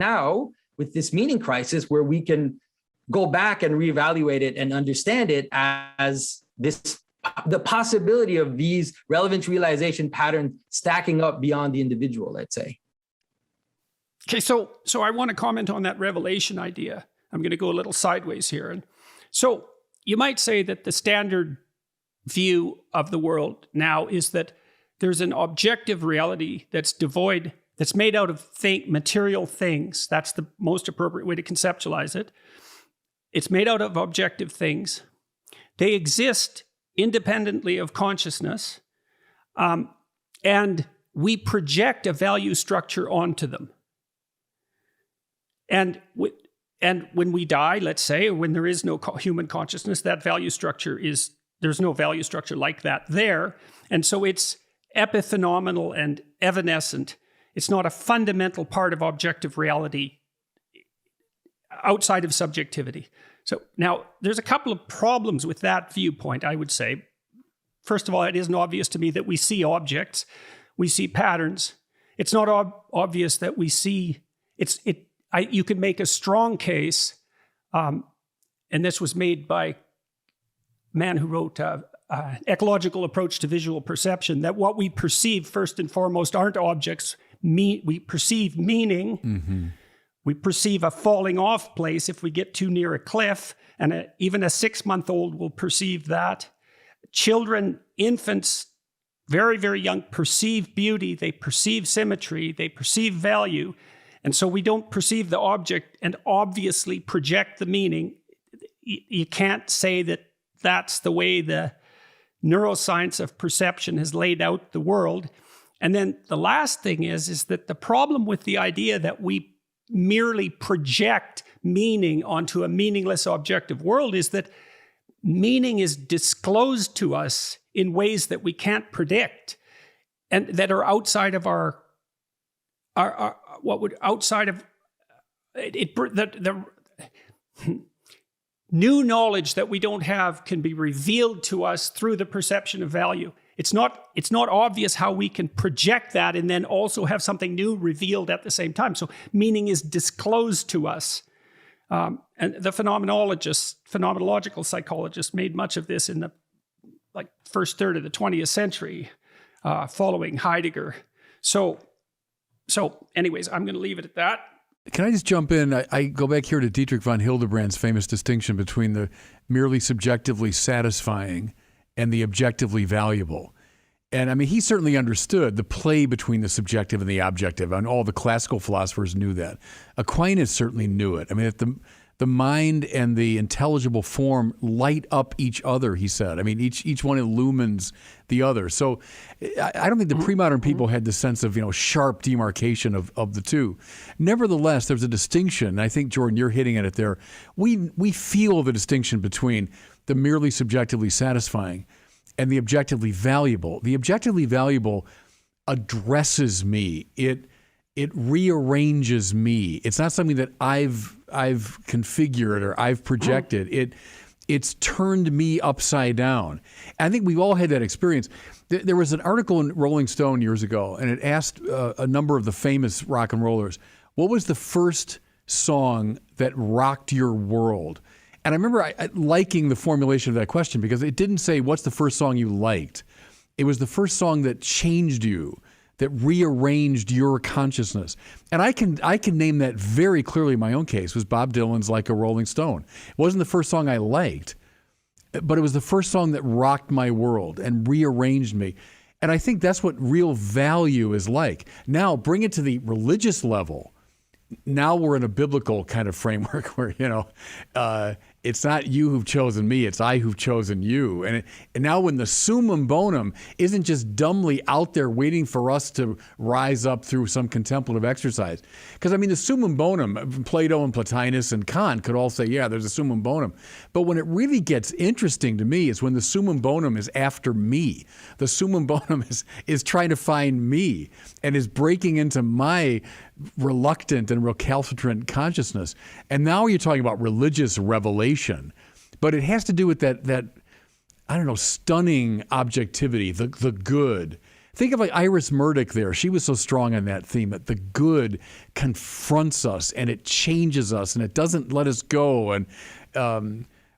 now with this meaning crisis where we can go back and reevaluate it and understand it as the possibility of these relevance realization patterns stacking up beyond the individual, let's say. Okay, so I want to comment on that revelation idea. I'm going to go a little sideways here. And so you might say that the standard view of the world now is that there's an objective reality that's devoid, that's made out of material things. That's the most appropriate way to conceptualize it. It's made out of objective things. They exist independently of consciousness, and we project a value structure onto them. And when we die, let's say, or when there is no human consciousness, that value structure there's no value structure like that there. And so it's epiphenomenal and evanescent. It's not a fundamental part of objective reality outside of subjectivity. So now there's a couple of problems with that viewpoint, I would say. First of all, it isn't obvious to me that we see objects, we see patterns. It's not obvious that we see, you could make a strong case, and this was made by a man who wrote Ecological Approach to Visual Perception, that what we perceive first and foremost aren't objects. We perceive meaning. Mm-hmm. We perceive a falling off place if we get too near a cliff, and even a 6-month-old will perceive that. Children, infants, very, very young, perceive beauty, they perceive symmetry, they perceive value, and so we don't perceive the object and obviously project the meaning. You can't say that that's the way the neuroscience of perception has laid out the world. And then the last thing is that the problem with the idea that we merely project meaning onto a meaningless objective world is that meaning is disclosed to us in ways that we can't predict and that are outside of our what would outside of it the new knowledge that we don't have can be revealed to us through the perception of value. It's not obvious how we can project that and then also have something new revealed at the same time. So meaning is disclosed to us. And the phenomenological psychologists made much of this in the first third of the 20th century, following Heidegger. So anyways, I'm going to leave it at that. Can I just jump in? I go back here to Dietrich von Hildebrand's famous distinction between the merely subjectively satisfying and the objectively valuable. And I mean, he certainly understood the play between the subjective and the objective, and all the classical philosophers knew that. Aquinas certainly knew it. I mean, the mind and the intelligible form light up each other, he said. I mean, each one illumines the other. So I don't think the pre-modern people had the sense of, sharp demarcation of the two. Nevertheless, there's a distinction. And I think, Jordan, you're hitting at it there. We feel the distinction between the merely subjectively satisfying and the objectively valuable. The objectively valuable addresses me. It rearranges me. It's not something that I've configured or I've projected. It's turned me upside down. I think we've all had that experience. There was an article in Rolling Stone years ago, and it asked a number of the famous rock and rollers, what was the first song that rocked your world? And I remember liking the formulation of that question because it didn't say, what's the first song you liked? It was the first song that changed you, that rearranged your consciousness. And I can name that very clearly in my own case, was Bob Dylan's Like a Rolling Stone. It wasn't the first song I liked, but it was the first song that rocked my world and rearranged me. And I think that's what real value is like. Now, bring it to the religious level. Now we're in a biblical kind of framework where, it's not you who've chosen me, it's I who've chosen you. And now when the summum bonum isn't just dumbly out there waiting for us to rise up through some contemplative exercise. Because, the summum bonum, Plato and Plotinus and Kant could all say, yeah, there's a summum bonum. But when it really gets interesting to me is when the summum bonum is after me. The summum bonum is trying to find me and is breaking into my reluctant and recalcitrant consciousness. And now you're talking about religious revelation, but it has to do with that stunning objectivity, the good, think of like Iris Murdoch there. She was so strong on that theme that the good confronts us and it changes us and it doesn't let us go. And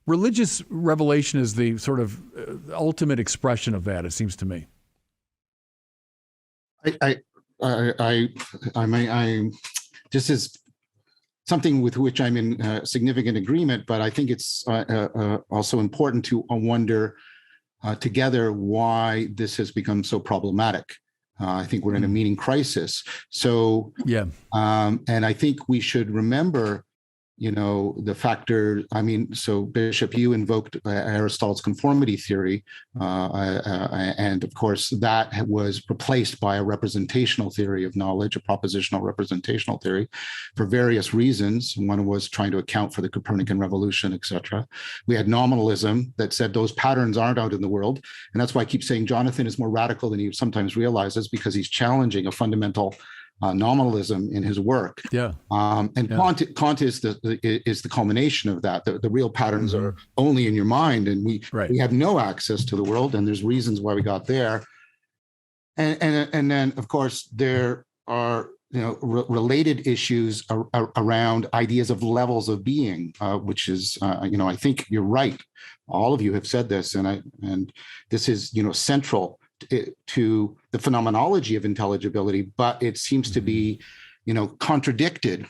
religious revelation is the sort of ultimate expression of that, it seems to me. This is something with which I'm in significant agreement, but I think it's also important to wonder together why this has become so problematic. I think we're in a meaning crisis. So, yeah. And I think we should remember, the factor. So Bishop, you invoked Aristotle's conformity theory, and of course that was replaced by a representational theory of knowledge, a propositional representational theory, for various reasons. One was trying to account for the Copernican revolution, etc. We had nominalism that said those patterns aren't out in the world, and that's why I keep saying Jonathan is more radical than he sometimes realizes, because he's challenging a fundamental nominalism in his work. Yeah. Kant is the culmination of that. The real patterns are only in your mind, and we have no access to the world, and there's reasons why we got there. And then of course there are related issues around ideas of levels of being, which is I think you're right. All of you have said this, and this is central to the phenomenology of intelligibility, but it seems to be, contradicted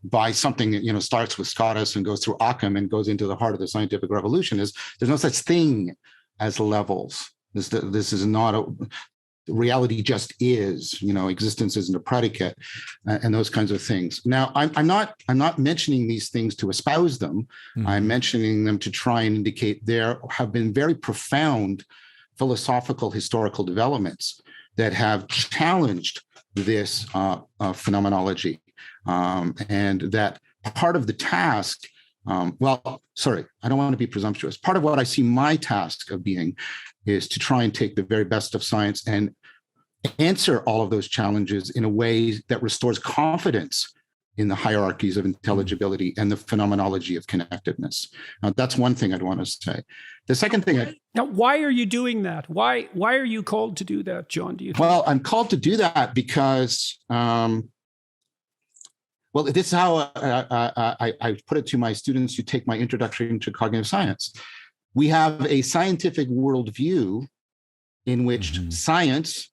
by something that, starts with Scotus and goes through Occam and goes into the heart of the scientific revolution. Is there's no such thing as levels. This is not reality just is, existence isn't a predicate, and those kinds of things. Now, I'm not mentioning these things to espouse them. I'm mentioning them to try and indicate there have been very profound philosophical historical developments that have challenged this phenomenology, and that part of the task, I don't want to be presumptuous. Part of what I see my task of being is to try and take the very best of science and answer all of those challenges in a way that restores confidence in the hierarchies of intelligibility and the phenomenology of connectedness. Now, that's one thing I'd want to say. The second thing... Now, why are you doing that? Why are you called to do that, John, do you think? Well, I'm called to do that because, this is how I put it to my students who take my introduction to cognitive science. We have a scientific worldview in which science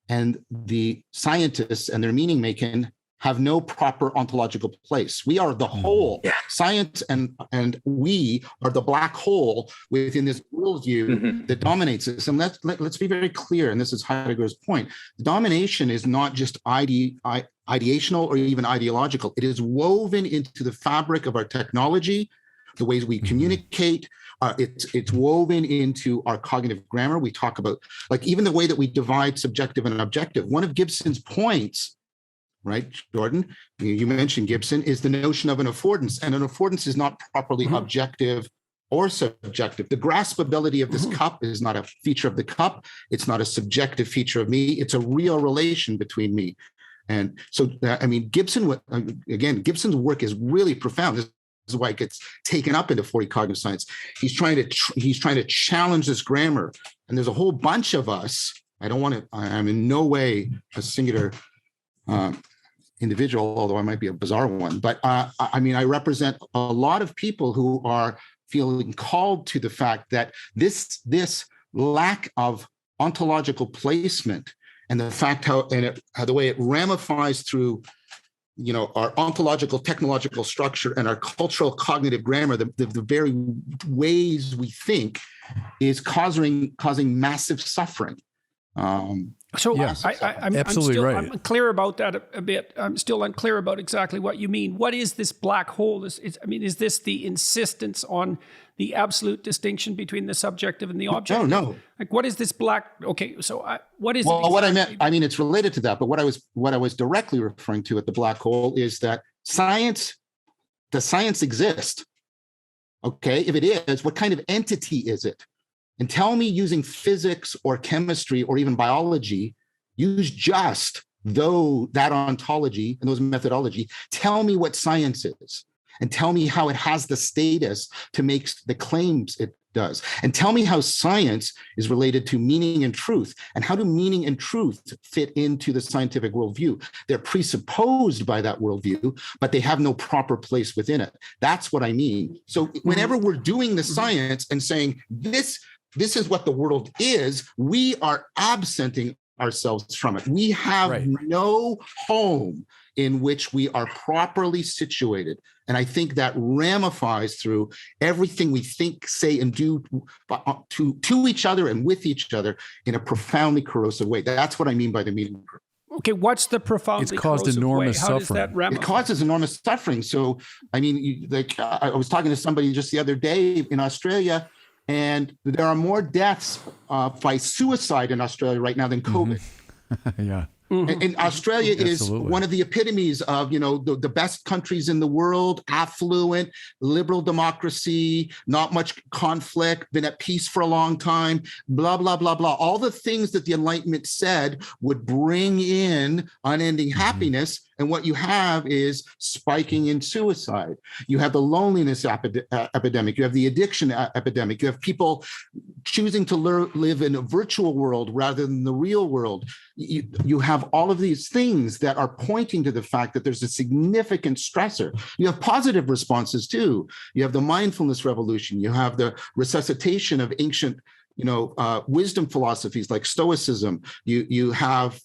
and the scientists and their meaning making have no proper ontological place. We are the whole. Science and we are the black hole within this worldview that dominates us. And let's be very clear, and this is Heidegger's point. The domination is not just ideational or even ideological. It is woven into the fabric of our technology, the ways we communicate. It's woven into our cognitive grammar. We talk about, even the way that we divide subjective and objective. One of Gibson's points, right, Jordan, you mentioned Gibson, is the notion of an affordance, and an affordance is not properly objective or subjective. The graspability of this cup is not a feature of the cup. It's not a subjective feature of me. It's a real relation between me. And so, Gibson's work is really profound. This is why it gets taken up into 40 cognitive science. He's trying to challenge this grammar, and there's a whole bunch of us. I'm in no way a singular individual, although I might be a bizarre one. But I represent a lot of people who are feeling called to the fact that this lack of ontological placement and the fact how the way it ramifies through, our ontological technological structure and our cultural cognitive grammar, the very ways we think, is causing massive suffering. I'm absolutely right. I'm unclear about that a bit. I'm still unclear about exactly what you mean. What is this black hole? Is this the insistence on the absolute distinction between the subjective and the objective? No. What is this black? Okay, so what is? Well, it exactly? what I meant, it's related to that. But what I was directly referring to at the black hole is that does science exist? Okay, if it is, what kind of entity is it? And tell me, using physics or chemistry or even biology, use just that ontology and those methodology. Tell me what science is, and tell me how it has the status to make the claims does. And tell me how science is related to meaning and truth, and how do meaning and truth fit into the scientific worldview? They're presupposed by that worldview, but they have no proper place within it. That's what I mean. So whenever we're doing the science and saying this is what the world is, we are absenting ourselves from it. We have no home in which we are properly situated. And I think that ramifies through everything we think, say, and do to each other and with each other in a profoundly corrosive way. That's what I mean by the meaning. Okay, what's the profoundly It's caused corrosive enormous way? How does suffering. that ramify? It causes enormous suffering. So, I mean, I was talking to somebody just the other day in Australia, and there are more deaths by suicide in Australia right now than COVID. Yeah. And Australia is one of the epitomes of, the best countries in the world, affluent, liberal democracy, not much conflict, been at peace for a long time, blah, blah, blah, blah. All the things that the Enlightenment said would bring in unending happiness. And what you have is spiking in suicide. You have the loneliness epidemic. You have the addiction epidemic. You have people choosing to live in a virtual world rather than the real world. You have all of these things that are pointing to the fact that there's a significant stressor. You have positive responses too. You have the mindfulness revolution. You have the resuscitation of ancient wisdom philosophies like Stoicism. You have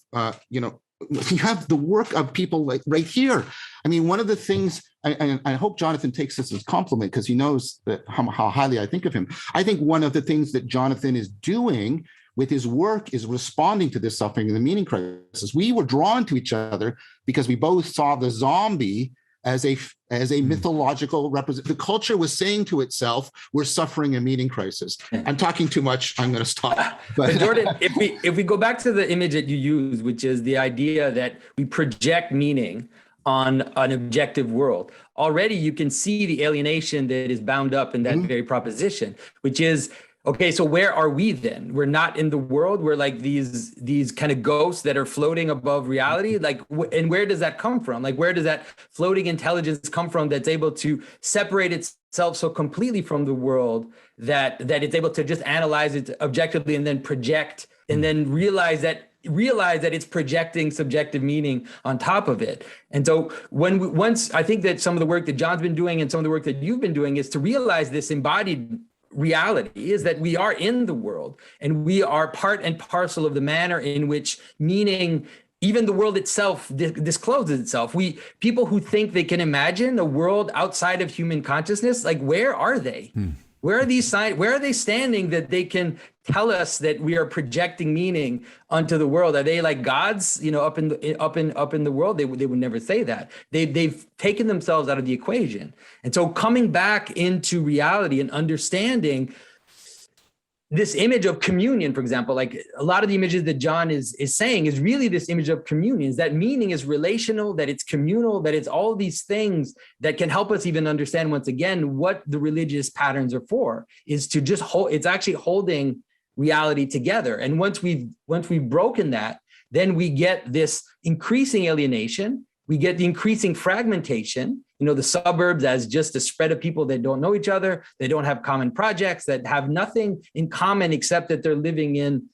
you have the work of people like right here. I mean, one of the things, and I hope Jonathan takes this as a compliment because he knows that how highly I think of him. I think one of the things that Jonathan is doing with his work is responding to this suffering and the meaning crisis. We were drawn to each other because we both saw the zombie as a mythological represent. The culture was saying to itself, we're suffering a meaning crisis. I'm talking too much. I'm going to stop. But Jordan, if we go back to the image that you use, which is the idea that we project meaning on an objective world, already you can see the alienation that is bound up in that very proposition, which is, okay, so where are we then? We're not in the world. We're like these kind of ghosts that are floating above reality. Like, and where does that come from? Like, where does that floating intelligence come from that's able to separate itself so completely from the world that it's able to just analyze it objectively and then project and then realize that it's projecting subjective meaning on top of it. And so once I think that some of the work that John's been doing and some of the work that you've been doing is to realize this embodied reality is that we are in the world and we are part and parcel of the manner in which meaning, even the world itself, discloses itself. People who think they can imagine a world outside of human consciousness, like where are they? Where are these signs? Where are they standing that they can tell us that we are projecting meaning onto the world? Are they like gods, up in the world? They would never say that. They've taken themselves out of the equation. And so coming back into reality and understanding this image of communion, for example, like a lot of the images that John is saying is really this image of communion, is that meaning is relational, that it's communal, that it's all these things that can help us even understand once again what the religious patterns are for, is to just it's actually holding reality together. And once we've broken that, then we get this increasing alienation, we get the increasing fragmentation, the suburbs as just a spread of people that don't know each other, they don't have common projects, that have nothing in common except that they're living in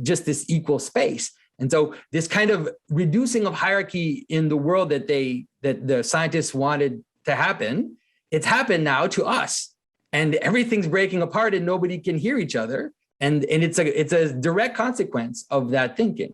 just this equal space. And so this kind of reducing of hierarchy in the world that the scientists wanted to happen, it's happened now to us. And everything's breaking apart and nobody can hear each other. And it's a direct consequence of that thinking.